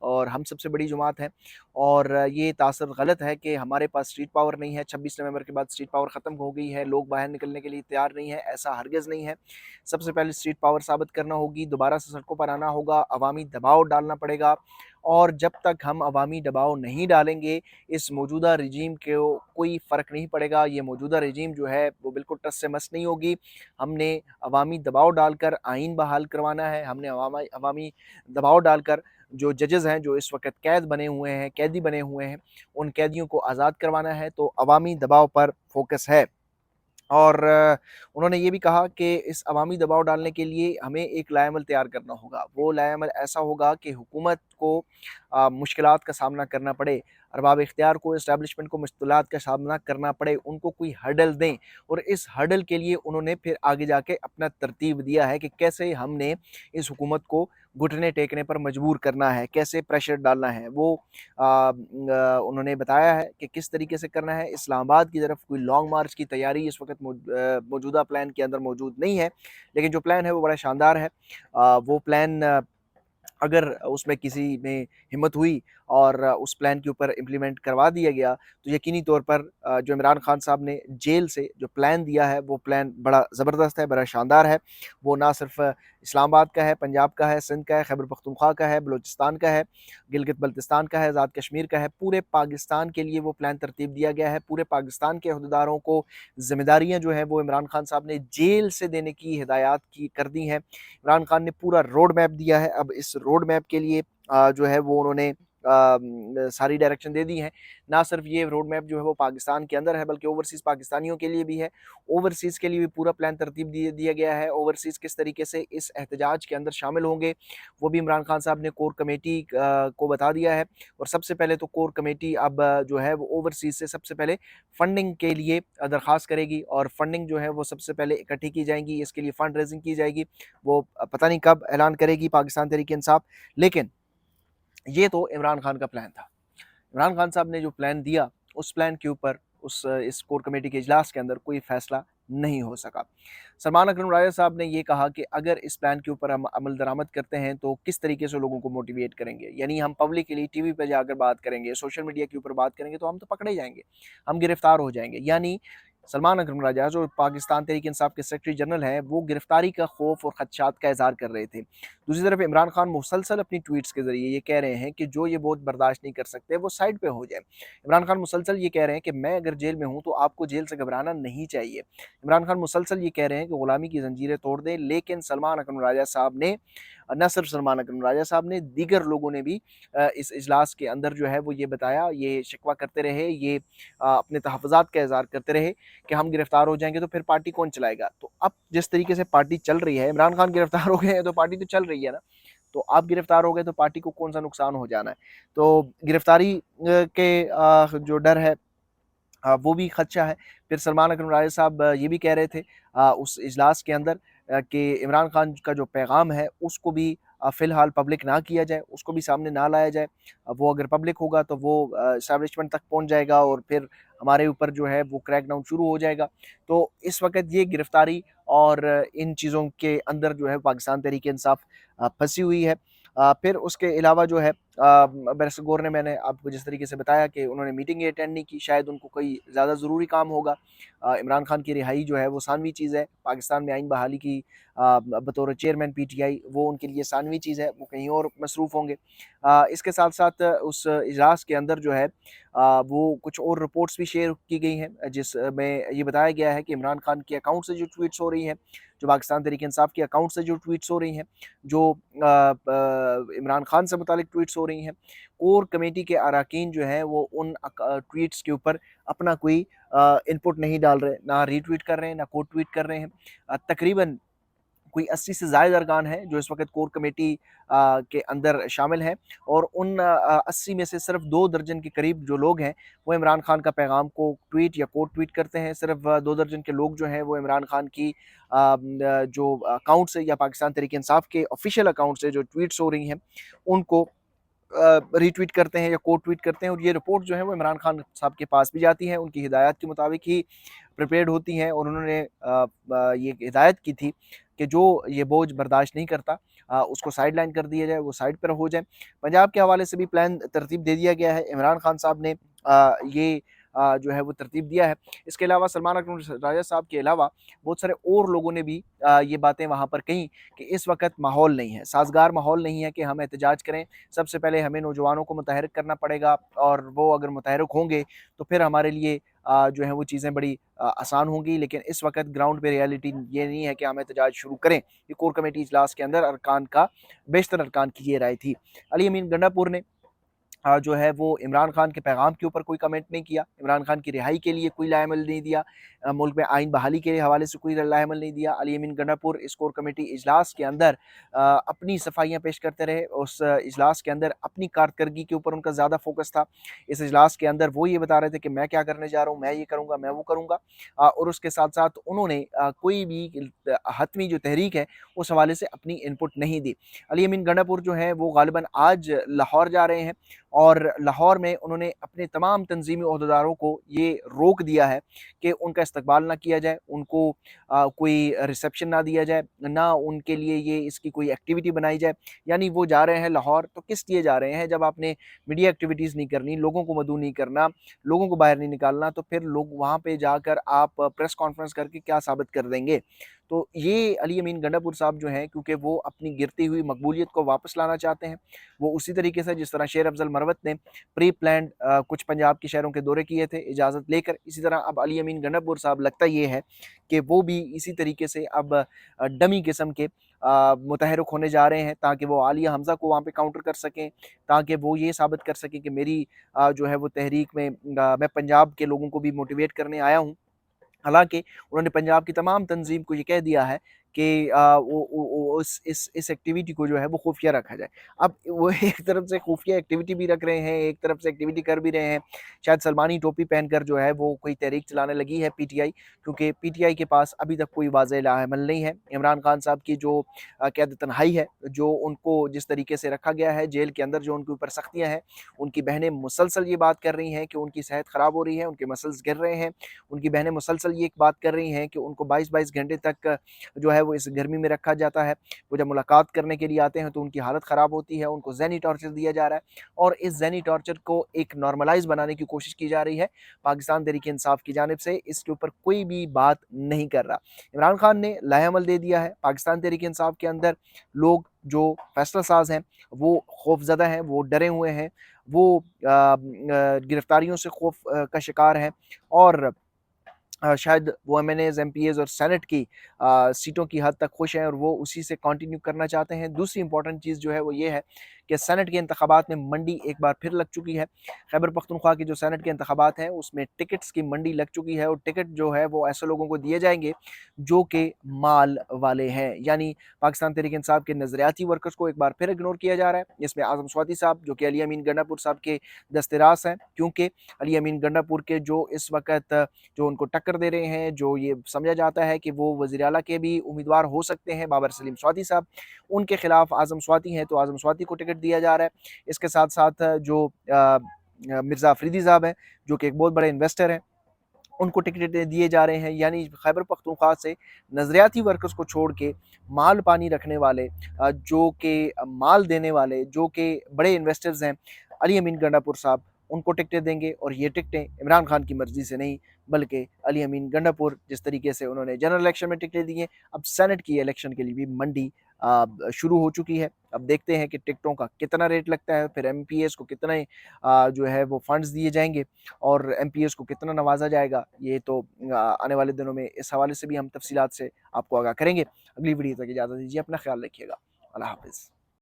اور ہم سب سے بڑی جماعت ہے، اور یہ تاثر غلط ہے کہ ہمارے پاس اسٹریٹ پاور نہیں ہے۔ 26 نومبر کے بعد اسٹریٹ پاور ختم ہو گئی ہے، لوگ باہر نکلنے کے لیے تیار نہیں ہے، ایسا ہرگز نہیں ہے۔ سب سے پہلے اسٹریٹ پاور ثابت کرنا ہوگی، دوبارہ سے سڑکوں پر آنا ہوگا، عوامی دباؤ ڈالنا پڑے گا، اور جب تک ہم عوامی دباؤ نہیں ڈالیں گے اس موجودہ رجیم کو کوئی فرق نہیں پڑے گا۔ یہ موجودہ رجیم جو ہے وہ بالکل ٹس سے مس نہیں ہوگی۔ ہم نے عوامی دباؤ ڈال کر آئین بحال کروانا ہے، ہم نے عوامی دباؤ ڈال کر جو ججز ہیں جو اس وقت قیدی بنے ہوئے ہیں، ان قیدیوں کو آزاد کروانا ہے۔ تو عوامی دباؤ پر فوکس ہے، اور انہوں نے یہ بھی کہا کہ اس عوامی دباؤ ڈالنے کے لیے ہمیں ایک لائے عمل تیار کرنا ہوگا۔ وہ لائے عمل ایسا ہوگا کہ حکومت کو مشکلات کا سامنا کرنا پڑے، ارباب اختیار کو، اسٹیبلشمنٹ کو مشکلات کا سامنا کرنا پڑے، ان کو کوئی ہرڈل دیں، اور اس ہرڈل کے لیے انہوں نے پھر آگے جا کے اپنا ترتیب دیا ہے کہ کیسے ہم نے اس حکومت کو گھٹنے ٹیکنے پر مجبور کرنا ہے، کیسے پریشر ڈالنا ہے۔ وہ انہوں نے بتایا ہے کہ کس طریقے سے کرنا ہے۔ اسلام آباد کی طرف کوئی لانگ مارچ کی تیاری اس وقت موجودہ پلان کے اندر موجود نہیں ہے، لیکن جو پلان ہے وہ بڑا شاندار ہے۔ وہ پلان اگر اس میں کسی میں ہمت ہوئی اور اس پلان کے اوپر امپلیمنٹ کروا دیا گیا تو یقینی طور پر جو عمران خان صاحب نے جیل سے جو پلان دیا ہے وہ پلان بڑا زبردست ہے، بڑا شاندار ہے۔ وہ نہ صرف اسلام آباد کا ہے، پنجاب کا ہے، سندھ کا ہے، خیبر پختونخوا کا ہے، بلوچستان کا ہے، گلگت بلتستان کا ہے، آزاد کشمیر کا ہے، پورے پاکستان کے لیے وہ پلان ترتیب دیا گیا ہے۔ پورے پاکستان کے عہدیداروں کو ذمہ داریاں جو ہیں وہ عمران خان صاحب نے جیل سے دینے کی ہدایات کر دی ہیں۔ عمران خان نے پورا روڈ میپ دیا ہے، اب اس روڈ میپ کے لیے جو ہے وہ انہوں نے ساری ڈائریکشن دے دی ہیں۔ نہ صرف یہ روڈ میپ جو ہے وہ پاکستان کے اندر ہے بلکہ اوورسیز پاکستانیوں کے لیے بھی ہے، اوورسیز کے لیے بھی پورا پلان ترتیب دیا گیا ہے۔ اوورسیز کس طریقے سے اس احتجاج کے اندر شامل ہوں گے وہ بھی عمران خان صاحب نے کور کمیٹی کو بتا دیا ہے، اور سب سے پہلے تو کور کمیٹی اب جو ہے وہ اوورسیز سے سب سے پہلے فنڈنگ کے لیے درخواست کرے گی، اور فنڈنگ جو ہے وہ سب سے پہلے اکٹھی کی جائیں گی، اس کے لیے فنڈ ریزنگ کی جائے گی۔ وہ پتہ نہیں کب اعلان کرے گی پاکستان تحریک انصاف، لیکن یہ تو عمران خان کا پلان تھا۔ عمران خان صاحب نے جو پلان دیا اس پلان کے اوپر اس کور کمیٹی کے اجلاس کے اندر کوئی فیصلہ نہیں ہو سکا۔ سلمان اکرم راجہ صاحب نے یہ کہا کہ اگر اس پلان کے اوپر ہم عمل درآمد کرتے ہیں تو کس طریقے سے لوگوں کو موٹیویٹ کریں گے، یعنی ہم پبلکلی ٹی وی پہ جا کر بات کریں گے، سوشل میڈیا کے اوپر بات کریں گے تو ہم تو پکڑے جائیں گے، ہم گرفتار ہو جائیں گے۔ یعنی سلمان اکرم راجہ جو پاکستان تحریک انصاف کے سیکرٹری جنرل ہیں وہ گرفتاری کا خوف اور خدشات کا اظہار کر رہے تھے۔ دوسری طرف عمران خان مسلسل اپنی ٹویٹس کے ذریعے یہ کہہ رہے ہیں کہ جو یہ بوجھ برداشت نہیں کر سکتے وہ سائڈ پہ ہو جائیں۔ عمران خان مسلسل یہ کہہ رہے ہیں کہ میں اگر جیل میں ہوں تو آپ کو جیل سے گھبرانا نہیں چاہیے۔ عمران خان مسلسل یہ کہہ رہے ہیں کہ غلامی کی زنجیریں توڑ دیں، لیکن سلمان اکرم راجہ صاحب نے، نہ صرف سلمان اکرم راجہ صاحب نے، دیگر لوگوں نے بھی اس اجلاس کے اندر جو ہے وہ یہ بتایا، یہ شکوہ کرتے رہے، یہ اپنے تحفظات کا اظہار کرتے رہے کہ ہم گرفتار ہو جائیں گے تو پھر پارٹی کون چلائے گا۔ تو اب جس طریقے سے پارٹی چل رہی ہے، عمران خان گرفتار ہو گئے ہیں تو پارٹی تو چل رہی ہے نا، تو آپ گرفتار ہو گئے تو پارٹی کو کون سا نقصان ہو جانا ہے۔ تو گرفتاری کے جو ڈر ہے وہ بھی خدشہ ہے۔ پھر سلمان اکرم راجہ صاحب یہ بھی کہہ رہے تھے اس اجلاس کے اندر کہ عمران خان کا جو پیغام ہے اس کو بھی فی الحال پبلک نہ کیا جائے، اس کو بھی سامنے نہ لایا جائے۔ وہ اگر پبلک ہوگا تو وہ اسٹیبلشمنٹ تک پہنچ جائے گا اور پھر ہمارے اوپر جو ہے وہ کریک ڈاؤن شروع ہو جائے گا۔ تو اس وقت یہ گرفتاری اور ان چیزوں کے اندر جو ہے پاکستان تحریک انصاف پھنسی ہوئی ہے۔ پھر اس کے علاوہ جو ہے بیرسٹر گور نے، میں نے آپ کو جس طریقے سے بتایا کہ انہوں نے میٹنگ اٹینڈ نہیں کی، شاید ان کو کوئی زیادہ ضروری کام ہوگا۔ عمران خان کی رہائی جو ہے وہ ثانوی چیز ہے، پاکستان میں آئین بحالی کی بطور چیئرمین پی ٹی آئی وہ ان کے لیے ثانوی چیز ہے، وہ کہیں اور مصروف ہوں گے۔ اس کے ساتھ ساتھ اس اجلاس کے اندر جو ہے وہ کچھ اور رپورٹس بھی شیئر کی گئی ہیں جس میں یہ بتایا گیا ہے کہ عمران خان کے اکاؤنٹ سے جو ٹویٹس ہو رہی ہیں، جو پاکستان تحریک انصاف کے اکاؤنٹ سے جو ٹویٹس ہو رہی ہیں، جو عمران خان سے متعلق ٹویٹس ہو رہی ہیں، کور کمیٹی کے اراکین جو ہیں وہ ان ٹویٹس کے اوپر اپنا کوئی ان پٹ نہیں ڈال رہے، نہ ری ٹویٹ کر رہے ہیں، نہ کوٹ ٹویٹ کر رہے ہیں۔ تقریباً کوئی 80 سے زائد ارکان ہیں جو اس وقت کور کمیٹی کے اندر شامل ہیں، اور ان 80 میں سے صرف 2 درجن کے قریب جو لوگ ہیں وہ عمران خان کا پیغام کو ٹویٹ یا کوٹ ٹویٹ کرتے ہیں۔ صرف 2 درجن کے لوگ جو ہیں وہ عمران خان کی جو اکاؤنٹ سے یا پاکستان تحریک انصاف کے آفیشیل اکاؤنٹ سے جو ٹویٹس ہو رہی ہیں ان کو ری ٹویٹ کرتے ہیں یا کوٹ ٹویٹ کرتے ہیں، اور یہ رپورٹ جو ہے وہ عمران خان صاحب کے پاس بھی جاتی ہیں، ان کی ہدایات کے مطابق ہی پریپیئرڈ ہوتی ہیں، اور انہوں نے یہ ہدایت کی تھی کہ جو یہ بوجھ برداشت نہیں کرتا اس کو سائڈ لائن کر دیا جائے، وہ سائڈ پر ہو جائیں۔ پنجاب کے حوالے سے بھی پلان ترتیب دے دیا گیا ہے، عمران خان صاحب نے یہ جو ہے وہ ترتیب دیا ہے۔ اس کے علاوہ سلمان اکرم راجہ صاحب کے علاوہ بہت سارے اور لوگوں نے بھی یہ باتیں وہاں پر کہیں کہ اس وقت ماحول نہیں ہے، سازگار ماحول نہیں ہے کہ ہم احتجاج کریں۔ سب سے پہلے ہمیں نوجوانوں کو متحرک کرنا پڑے گا، اور وہ اگر متحرک ہوں گے تو پھر ہمارے لیے جو ہے وہ چیزیں بڑی آسان ہوں گی۔ لیکن اس وقت گراؤنڈ پہ ریالٹی یہ نہیں ہے کہ ہم احتجاج شروع کریں۔ یہ کور کمیٹی اجلاس کے اندر بیشتر ارکان کی یہ رائے تھی۔ علی امین گنڈا پور نے جو ہے وہ عمران خان کے پیغام کے اوپر کوئی کمنٹ نہیں کیا، عمران خان کی رہائی کے لیے کوئی لائے عمل نہیں دیا، ملک میں آئین بحالی کے حوالے سے کوئی لائے عمل نہیں دیا۔ علی امین گنڈا پور اس کور کمیٹی اجلاس کے اندر اپنی صفائیاں پیش کرتے رہے۔ اس اجلاس کے اندر اپنی کارکردگی کے اوپر ان کا زیادہ فوکس تھا۔ اس اجلاس کے اندر وہ یہ بتا رہے تھے کہ میں کیا کرنے جا رہا ہوں، میں یہ کروں گا، میں وہ کروں گا، اور اس کے ساتھ ساتھ انہوں نے کوئی بھی حتمی جو تحریک ہے اس حوالے سے اپنی انپٹ نہیں دی۔ علی امین گنڈا پور جو ہے وہ غالباً آج لاہور جا رہے ہیں، اور لاہور میں انہوں نے اپنے تمام تنظیمی عہدیداروں کو یہ روک دیا ہے کہ ان کا استقبال نہ کیا جائے، ان کو کوئی ریسیپشن نہ دیا جائے، نہ ان کے لیے یہ اس کی کوئی ایکٹیویٹی بنائی جائے۔ یعنی وہ جا رہے ہیں لاہور، تو کس لیے جا رہے ہیں؟ جب آپ نے میڈیا ایکٹیویٹیز نہیں کرنی، لوگوں کو مدعو نہیں کرنا، لوگوں کو باہر نہیں نکالنا، تو پھر لوگ وہاں پہ جا کر آپ پریس کانفرنس کر کے کیا ثابت کر دیں گے؟ تو یہ علی امین گنڈا پور صاحب جو ہیں، کیونکہ وہ اپنی گرتی ہوئی مقبولیت کو واپس لانا چاہتے ہیں، وہ اسی طریقے سے جس طرح شیر افضل مروت نے پری پلانڈ کچھ پنجاب کے شہروں کے دورے کیے تھے اجازت لے کر، اسی طرح اب علی امین گنڈا پور صاحب لگتا یہ ہے کہ وہ بھی اسی طریقے سے اب ڈمی قسم کے متحرک ہونے جا رہے ہیں، تاکہ وہ عالیہ حمزہ کو وہاں پہ کاؤنٹر کر سکیں، تاکہ وہ یہ ثابت کر سکیں کہ میری جو ہے وہ تحریک میں میں پنجاب کے لوگوں کو بھی موٹیویٹ کرنے آیا ہوں۔ حالانکہ انہوں نے پنجاب کی تمام تنظیم کو یہ کہہ دیا ہے کہ اس ایکٹیویٹی کو جو ہے وہ خفیہ رکھا جائے۔ اب وہ ایک طرف سے خفیہ ایکٹیویٹی بھی رکھ رہے ہیں، ایک طرف سے ایکٹیویٹی کر بھی رہے ہیں، شاید سلمانی ٹوپی پہن کر جو ہے وہ کوئی تحریک چلانے لگی ہے پی ٹی آئی، کیونکہ پی ٹی آئی کے پاس ابھی تک کوئی واضح لاء عمل نہیں ہے۔ عمران خان صاحب کی جو قید تنہائی ہے، جو ان کو جس طریقے سے رکھا گیا ہے جیل کے اندر، جو ان کے اوپر سختیاں ہیں، ان کی بہنیں مسلسل یہ بات کر رہی ہیں کہ ان کی صحت خراب ہو رہی ہے، ان کے مسلز گر رہے ہیں، ان کی بہنیں مسلسل یہ ایک بات کر رہی ہیں کہ ان کو 22 گھنٹے تک جو ہے وہ اس گرمی میں رکھا جاتا ہے، وہ جب ملاقات کرنے کے لیے آتے ہیں تو ان کی حالت خراب ہوتی ہے، ان کو ذہنی ٹارچر دیا جا رہا ہے، اور اس ذہنی ٹارچر کو ایک نارملائز بنانے کی کوشش کی جا رہی ہے پاکستان تحریک انصاف کی جانب سے۔ اس کے اوپر کوئی بھی بات نہیں کر رہا۔ عمران خان نے لائحہ عمل دے دیا ہے، پاکستان تحریک انصاف کے اندر لوگ جو فیصلہ ساز ہیں وہ خوف زدہ ہیں، وہ ڈرے ہوئے ہیں، وہ گرفتاریوں سے خوف کا شکار ہیں، اور شاید وہ M N As, M P As اور سینٹ کی سیٹوں کی حد تک خوش ہیں، اور وہ اسی سے کنٹینیو کرنا چاہتے ہیں۔ دوسری امپورٹنٹ چیز جو ہے وہ یہ ہے کہ سینٹ کے انتخابات میں منڈی ایک بار پھر لگ چکی ہے۔ خیبر پختونخوا کے جو سینٹ کے انتخابات ہیں اس میں ٹکٹس کی منڈی لگ چکی ہے، اور ٹکٹ جو ہے وہ ایسے لوگوں کو دیے جائیں گے جو کہ مال والے ہیں۔ یعنی پاکستان تحریک انصاف کے نظریاتی ورکرز کو ایک بار پھر اگنور کیا جا رہا ہے۔ اس میں اعظم سواتی صاحب جو کہ علی امین گنڈا پور صاحب کے دستراس ہیں، کیونکہ علی امین گنڈا پور کے جو اس وقت جو ان کو ٹکر دے رہے ہیں، جو یہ سمجھا جاتا ہے کہ وہ وزیر اعلیٰ کے بھی امیدوار ہو سکتے ہیں، بابر سلیم سواتی صاحب، ان کے خلاف اعظم سواتی ہیں، تو اعظم سواتی کو ٹکٹ دیا جا رہا ہے۔ اس کے ساتھ ساتھ جو مرزا افریدی صاحب ہیں جو کہ ایک بہت بڑے انویسٹر ہیں، ان کو ٹکٹ دیے جا رہے ہیں۔ یعنی خیبر پختونخوا سے نظریاتی ورکرز کو چھوڑ کے مال پانی رکھنے والے، جو کہ مال دینے والے، جو کہ بڑے انویسٹرز ہیں، علی امین گنڈا پور صاحب ان کو ٹکٹیں دیں گے، اور یہ ٹکٹیں عمران خان کی مرضی سے نہیں بلکہ علی امین گنڈا پور جس طریقے سے انہوں نے جنرل الیکشن میں ٹکٹیں دی ہیں، اب سینٹ کی الیکشن کے لیے بھی منڈی شروع ہو چکی ہے۔ اب دیکھتے ہیں کہ ٹکٹوں کا کتنا ریٹ لگتا ہے، پھر ایم پی ایس کو کتنے جو ہے وہ فنڈز دیے جائیں گے، اور ایم پی ایس کو کتنا نوازا جائے گا، یہ تو آنے والے دنوں میں اس حوالے سے بھی ہم تفصیلات سے آپ کو آگاہ کریں گے۔ اگلی ویڈیو تک اجازت دیجیے، اپنا خیال رکھیے گا، اللہ حافظ۔